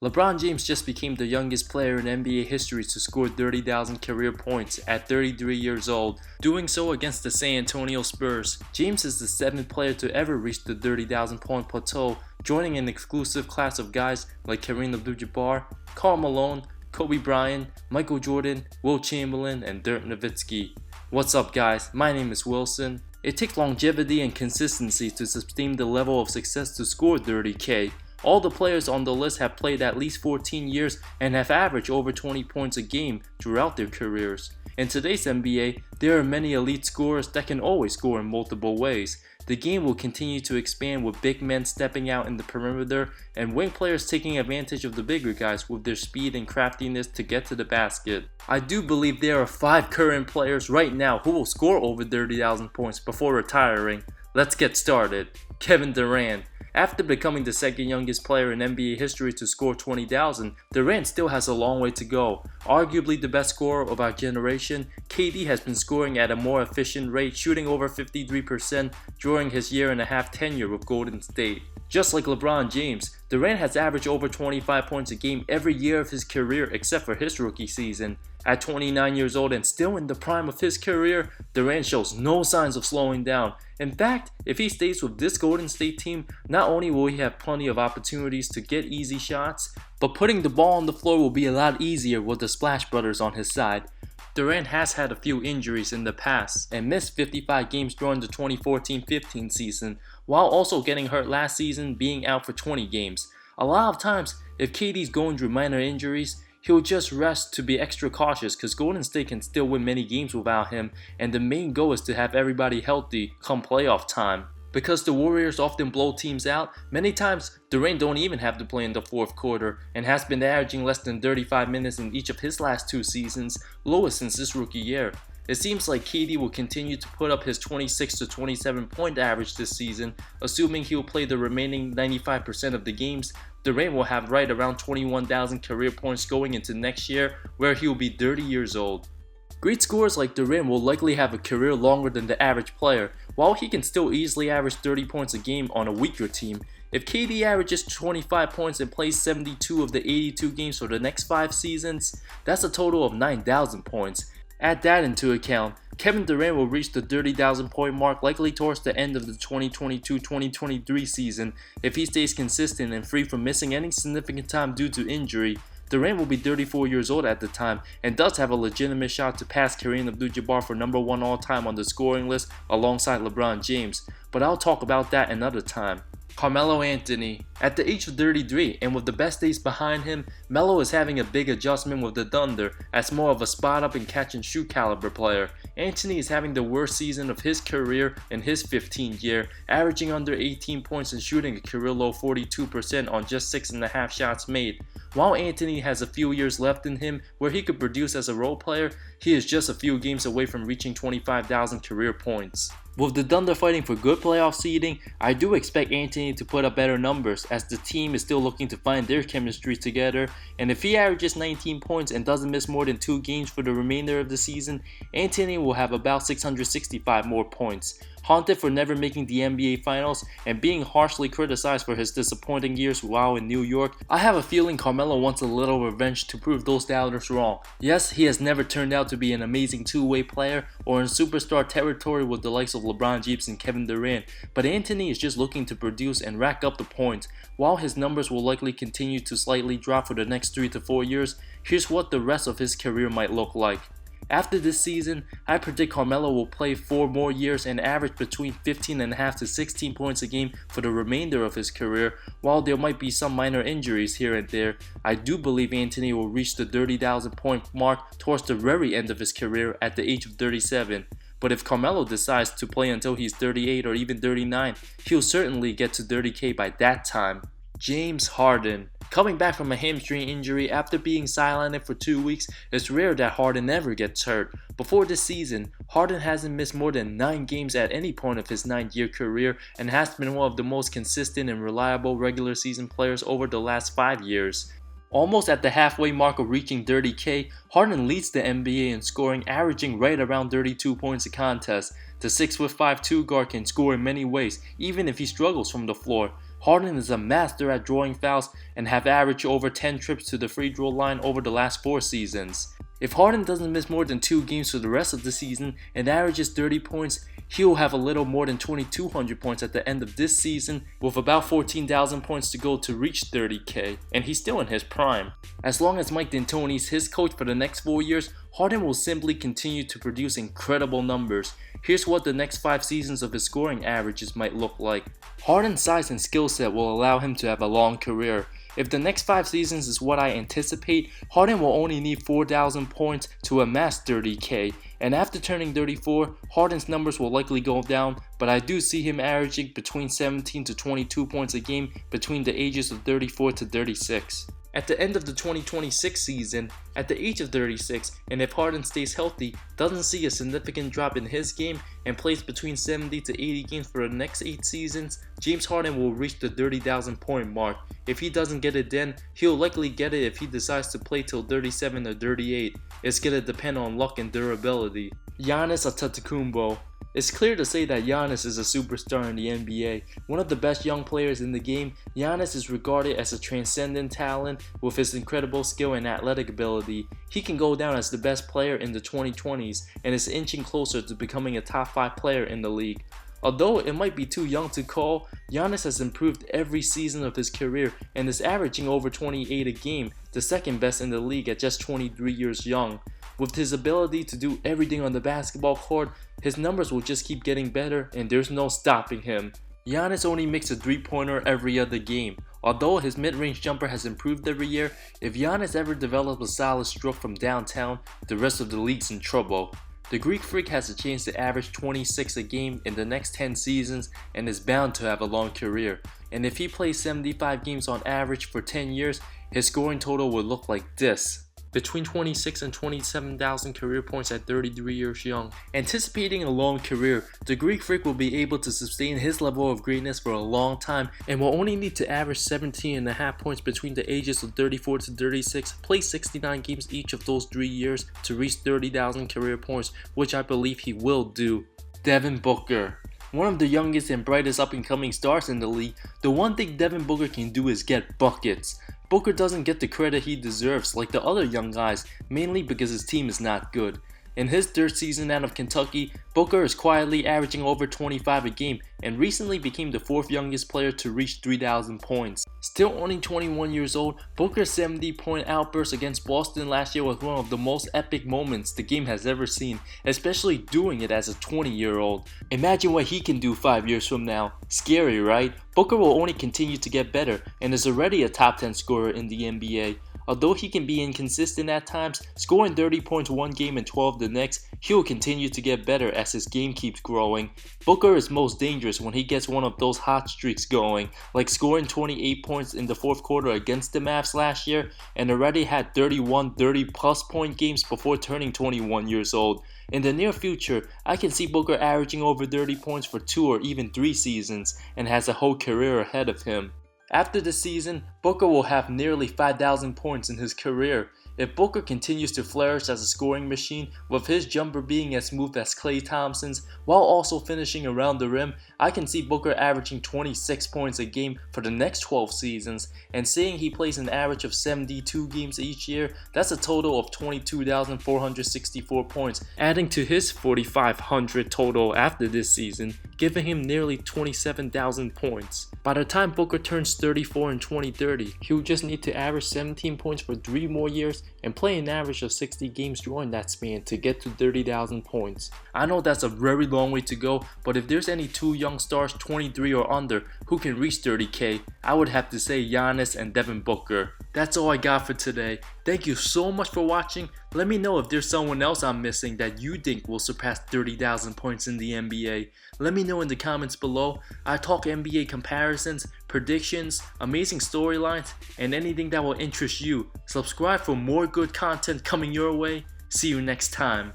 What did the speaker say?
LeBron James just became the youngest player in NBA history to score 30,000 career points at 33 years old, doing so against the San Antonio Spurs. James is the 7th player to ever reach the 30,000 point plateau, joining an exclusive class of guys like Kareem Abdul-Jabbar, Carmelo, Kobe Bryant, Michael Jordan, Will Chamberlain, and Dirk Nowitzki. What's up guys, my name is Wilson. It takes longevity and consistency to sustain the level of success to score 30K. All the players on the list have played at least 14 years and have averaged over 20 points a game throughout their careers. In today's NBA, there are many elite scorers that can always score in multiple ways. The game will continue to expand with big men stepping out in the perimeter and wing players taking advantage of the bigger guys with their speed and craftiness to get to the basket. I do believe there are 5 current players right now who will score over 30,000 points before retiring. Let's get started. Kevin Durant. After becoming the second youngest player in NBA history to score 20,000, Durant still has a long way to go. Arguably the best scorer of our generation, KD has been scoring at a more efficient rate, shooting over 53% during his year-and-a-half tenure with Golden State. Just like LeBron James, Durant has averaged over 25 points a game every year of his career except for his rookie season. At 29 years old and still in the prime of his career, Durant shows no signs of slowing down. In fact, if he stays with this Golden State team, not only will he have plenty of opportunities to get easy shots, but putting the ball on the floor will be a lot easier with the Splash Brothers on his side. Durant has had a few injuries in the past and missed 55 games during the 2014-15 season, while also getting hurt last season, being out for 20 games. A lot of times, if KD's going through minor injuries, he'll just rest to be extra cautious because Golden State can still win many games without him, and the main goal is to have everybody healthy come playoff time. Because the Warriors often blow teams out, many times Durant don't even have to play in the fourth quarter and has been averaging less than 35 minutes in each of his last 2 seasons, lowest since his rookie year. It seems like KD will continue to put up his 26 to 27 point average this season, assuming he'll play the remaining 95% of the games. Durant will have right around 21,000 career points going into next year, where he'll be 30 years old. Great scorers like Durant will likely have a career longer than the average player, while he can still easily average 30 points a game on a weaker team. If KD averages 25 points and plays 72 of the 82 games for the next 5 seasons, that's a total of 9,000 points. Add that into account, Kevin Durant will reach the 30,000 point mark likely towards the end of the 2022-2023 season if he stays consistent and free from missing any significant time due to injury. Durant will be 34 years old at the time and does have a legitimate shot to pass Kareem Abdul-Jabbar for number 1 all-time on the scoring list alongside LeBron James, but I'll talk about that another time. Carmelo Anthony. At the age of 33 and with the best days behind him, Melo is having a big adjustment with the Thunder as more of a spot-up and catch-and-shoot caliber player. Anthony is having the worst season of his career in his 15th year, averaging under 18 points and shooting a career-low 42% on just 6.5 shots made. While Anthony has a few years left in him where he could produce as a role player, he is just a few games away from reaching 25,000 career points. With the Thunder fighting for good playoff seeding, I do expect Anthony to put up better numbers as the team is still looking to find their chemistry together, and if he averages 19 points and doesn't miss more than 2 games for the remainder of the season, Anthony will have about 665 more points. Haunted for never making the NBA Finals and being harshly criticized for his disappointing years while in New York, I have a feeling Carmelo wants a little revenge to prove those doubters wrong. Yes, he has never turned out to be an amazing two-way player or in superstar territory with the likes of LeBron James and Kevin Durant, but Anthony is just looking to produce and rack up the points. While his numbers will likely continue to slightly drop for the next 3 to 4 years, here's what the rest of his career might look like. After this season, I predict Carmelo will play 4 more years and average between 15.5 to 16 points a game for the remainder of his career. While there might be some minor injuries here and there, I do believe Anthony will reach the 30,000 point mark towards the very end of his career at the age of 37. But if Carmelo decides to play until he's 38 or even 39, he'll certainly get to 30K by that time. James Harden. Coming back from a hamstring injury after being sidelined for 2 weeks, it's rare that Harden ever gets hurt. Before this season, Harden hasn't missed more than 9 games at any point of his 9-year career and has been one of the most consistent and reliable regular season players over the last 5 years. Almost at the halfway mark of reaching 30K, Harden leads the NBA in scoring, averaging right around 32 points a contest. The 6'5" 2 guard can score in many ways, even if he struggles from the floor. Harden is a master at drawing fouls and have averaged over 10 trips to the free throw line over the last 4 seasons. If Harden doesn't miss more than 2 games for the rest of the season and averages 30 points, he'll have a little more than 2,200 points at the end of this season, with about 14,000 points to go to reach 30K, and he's still in his prime. As long as Mike D'Antoni is his coach for the next 4 years, Harden will simply continue to produce incredible numbers. Here's what the next 5 seasons of his scoring averages might look like. Harden's size and skill set will allow him to have a long career. If the next 5 seasons is what I anticipate, Harden will only need 4,000 points to amass 30K, and after turning 34, Harden's numbers will likely go down, but I do see him averaging between 17 to 22 points a game between the ages of 34 to 36. At the end of the 2026 season, at the age of 36, and if Harden stays healthy, doesn't see a significant drop in his game, and plays between 70 to 80 games for the next 8 seasons, James Harden will reach the 30,000 point mark. If he doesn't get it then, he'll likely get it if he decides to play till 37 or 38. It's gonna depend on luck and durability. Giannis Antetokounmpo. It's clear to say that Giannis is a superstar in the NBA. One of the best young players in the game, Giannis is regarded as a transcendent talent with his incredible skill and athletic ability. He can go down as the best player in the 2020s and is inching closer to becoming a top 5 player in the league. Although it might be too young to call, Giannis has improved every season of his career and is averaging over 28 a game, the second best in the league at just 23 years young. With his ability to do everything on the basketball court, his numbers will just keep getting better and there's no stopping him. Giannis only makes a 3-pointer every other game. Although his mid-range jumper has improved every year, if Giannis ever develops a solid stroke from downtown, the rest of the league's in trouble. The Greek Freak has a chance to average 26 a game in the next 10 seasons and is bound to have a long career. And if he plays 75 games on average for 10 years, his scoring total would look like this. Between 26 and 27,000 career points at 33 years young. Anticipating a long career, the Greek Freak will be able to sustain his level of greatness for a long time and will only need to average 17.5 points between the ages of 34 to 36, play 69 games each of those 3 years to reach 30,000 career points, which I believe he will do. Devin Booker. One of the youngest and brightest up-and-coming stars in the league, the one thing Devin Booker can do is get buckets. Booker doesn't get the credit he deserves like the other young guys, mainly because his team is not good. In his 3rd season out of Kentucky, Booker is quietly averaging over 25 a game and recently became the 4th youngest player to reach 3,000 points. Still only 21 years old, Booker's 70-point outburst against Boston last year was one of the most epic moments the game has ever seen, especially doing it as a 20-year-old. Imagine what he can do 5 years from now. Scary, right? Booker will only continue to get better and is already a top 10 scorer in the NBA. Although he can be inconsistent at times, scoring 30 points one game and 12 the next, he'll continue to get better as his game keeps growing. Booker is most dangerous when he gets one of those hot streaks going, like scoring 28 points in the 4th quarter against the Mavs last year and already had 31 30-plus point games before turning 21 years old. In the near future, I can see Booker averaging over 30 points for 2 or even 3 seasons and has a whole career ahead of him. After the season, Booker will have nearly 5,000 points in his career. If Booker continues to flourish as a scoring machine, with his jumper being as smooth as Klay Thompson's, while also finishing around the rim, I can see Booker averaging 26 points a game for the next 12 seasons, and saying he plays an average of 72 games each year, that's a total of 22,464 points, adding to his 4,500 total after this season, giving him nearly 27,000 points. By the time Booker turns 34 in 2030, he'll just need to average 17 points for 3 more years and play an average of 60 games during that span to get to 30,000 points. I know that's a very long way to go, but if there's any 2 young stars 23 or under who can reach 30K, I would have to say Giannis and Devin Booker. That's all I got for today. Thank you so much for watching. Let me know if there's someone else I'm missing that you think will surpass 30,000 points in the NBA. Let me know in the comments below. I talk NBA comparisons, predictions, amazing storylines, and anything that will interest you. Subscribe for more good content coming your way. See you next time.